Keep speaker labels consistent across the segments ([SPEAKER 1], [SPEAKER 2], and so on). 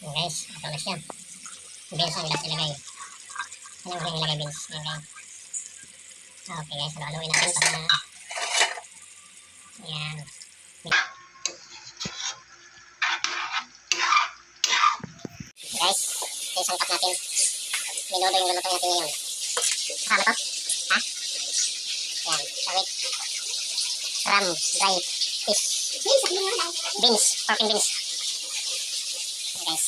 [SPEAKER 1] Ayan guys, ito na siya. Beans ang last ilagay. Ano yung ilagay beans? Ayan guys. Okay guys, haluin natin para ayan. Guys, isang cup natin. Minudo yung lulutuin natin ngayon. Kasama to? Ha? Ayan, kawit. Ram, dry fish. Beans, pork and beans. Ayan guys.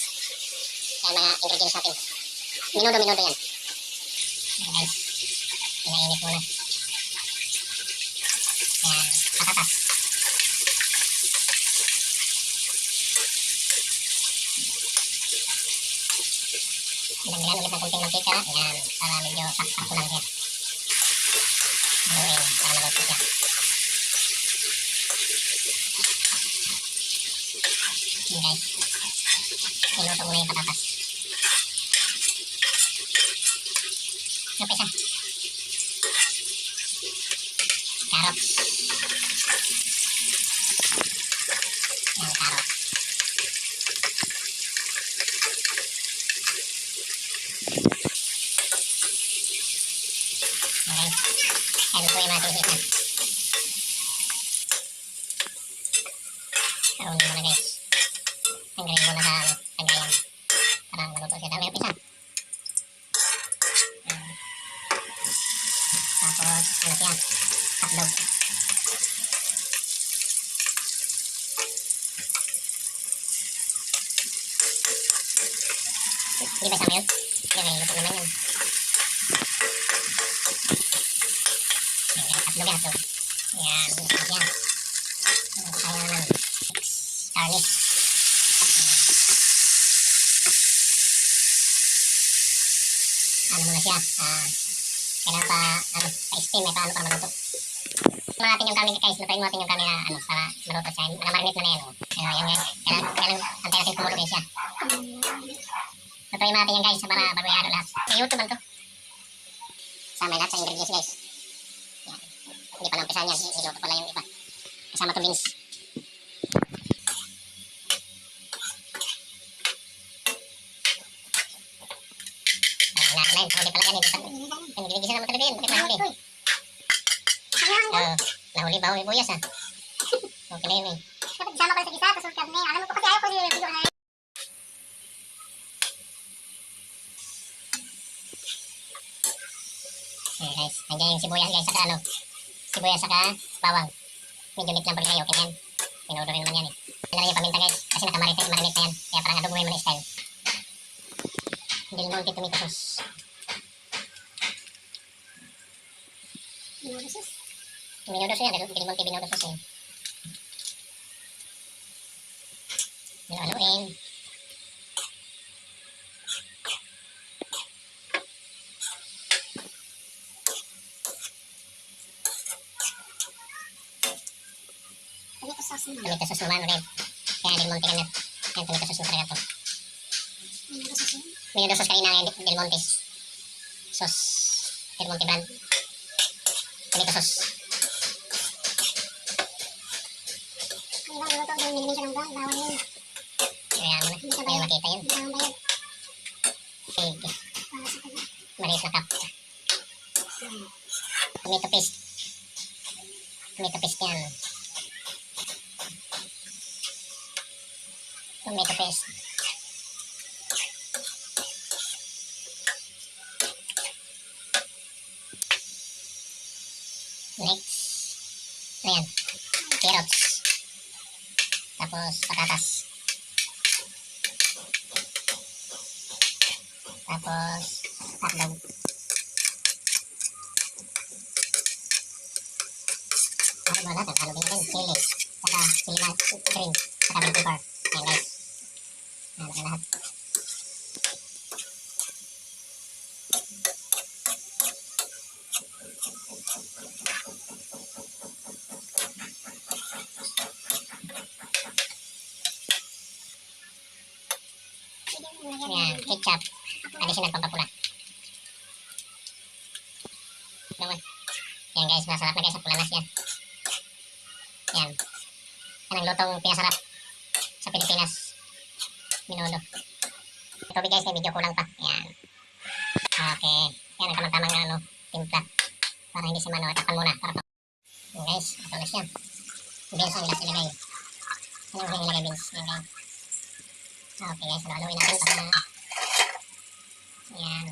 [SPEAKER 1] Ayan mga ingredients natin. Minudo yan. Ayan guys. Pinainit muna. Ayan, patatas. Bilanggan ulit ng kunting mantika. Ayan, para medyo sakto lang siya. Haluin, para maluto siya. Ayan guys. Iluto muna yung patatas. Ano pa isa? Carrots. Ayan, carrots. Okay. Ayan po yung mga tinisip na. Karoon muna guys. Tanggalin muna sa tagayan. Para maluto siya. Dami yung isa. Tapos, ano siya? Hotdog. Hindi ba sama yun? Yan ay, luto naman yun. Ayan, hotdog. Ayan, luto siya. Kaya naman. Garlic. Ano muna siya? Kailangan pa-steam, may paano para maluto. Tignan natin yung kami guys, lutuin natin yung kami na para maluto siya. Marinate na yan. Ayan guys, kailangan antay natin kumulo din siya. Lutuin natin yan guys para bago i-halo lahat. May YouTube man to. Sama lahat sa ingredients guys. Yan. Hindi pa nampisan yan, niluto pala yung iba. Kasama to beans. Huli pala yan. Ginigisa naman talaga yun. Bakit nahuli? Nahuli ba? Huli buyas Okay na yun eh.
[SPEAKER 2] Dapat isama ko sa gisa, tapos karne. Alam mo ko kasi ayaw ko yung video na yun.
[SPEAKER 1] Ayan guys. Nandiyan yung sibuyas guys. Saka ano? Sibuyas saka bawang. Medyo lit lang pala kayo. Okay na yan. Pinudo rin naman yan eh. Yan na yung paminta guys. Kasi nakamarinate na yan. Kaya parang adobo mo yung style. Del Monte tomato sauce.
[SPEAKER 2] Minudo sauce.
[SPEAKER 1] Minudo sauce yan. Del Monte minudo sauce yan. Haluin.
[SPEAKER 2] Tomato sauce naman.
[SPEAKER 1] Tomato sauce naman rin. Kaya Del Monte ka na. Yan, tomato sauce na talaga to.
[SPEAKER 2] Minudo sauce yun.
[SPEAKER 1] Minudo sauce kanina ng Del Monte. Sauce. Del Monte brand. Tomato sauce.
[SPEAKER 2] Ang ibang luto, dahil nilagyan siya ng brown, bawal yun.
[SPEAKER 1] Kaya mo na. Ayaw makita yun.
[SPEAKER 2] Bawal ba yun?
[SPEAKER 1] Sige.
[SPEAKER 2] Para sa kanya.
[SPEAKER 1] Maliit na cup. Tomato paste. Tomato paste yan. Tomato paste. Next. Ayan. Carrots. Tapos patatas. Tapos hotdog. Ano ba natin? Halo din natin. Chili. Saka chili na green. Saka bell pepper. Ayan guys. Halo na lahat. Ayan, ketchup. Additional pampapula. Naman. Ayan guys, masarap na guys. Pula na siya. Ayan. Yan ang lutong pinasarap sa Pilipinas. Minudo. Tubig guys, may video kulang pa. Yan. Okay. Yan ang tamang-tamang ano, timpla. Para hindi siya mano. Takpan muna. Para yan guys, ito na siya. Beans ang last ilagay. Anong yung ilagay beans? Yan guys. Okay guys, haluin natin para yan.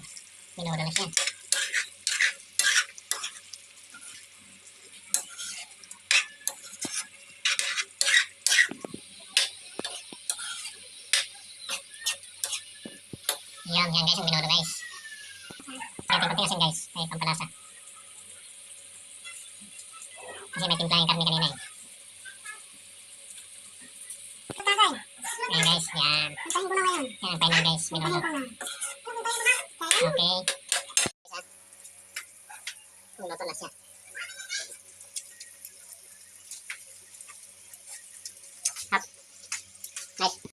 [SPEAKER 1] Minudo na siya. Yan guys, yung minudo guys. Kaya tingnan asin guys, ay pampalasa. Kasi may timpla yung karne kanina eh.
[SPEAKER 2] Tatay.
[SPEAKER 1] Ayan guys, yan.
[SPEAKER 2] Antayin ko na ngayon.
[SPEAKER 1] Yan ang final guys, minudo.
[SPEAKER 2] Antayin ko na.
[SPEAKER 1] Okay.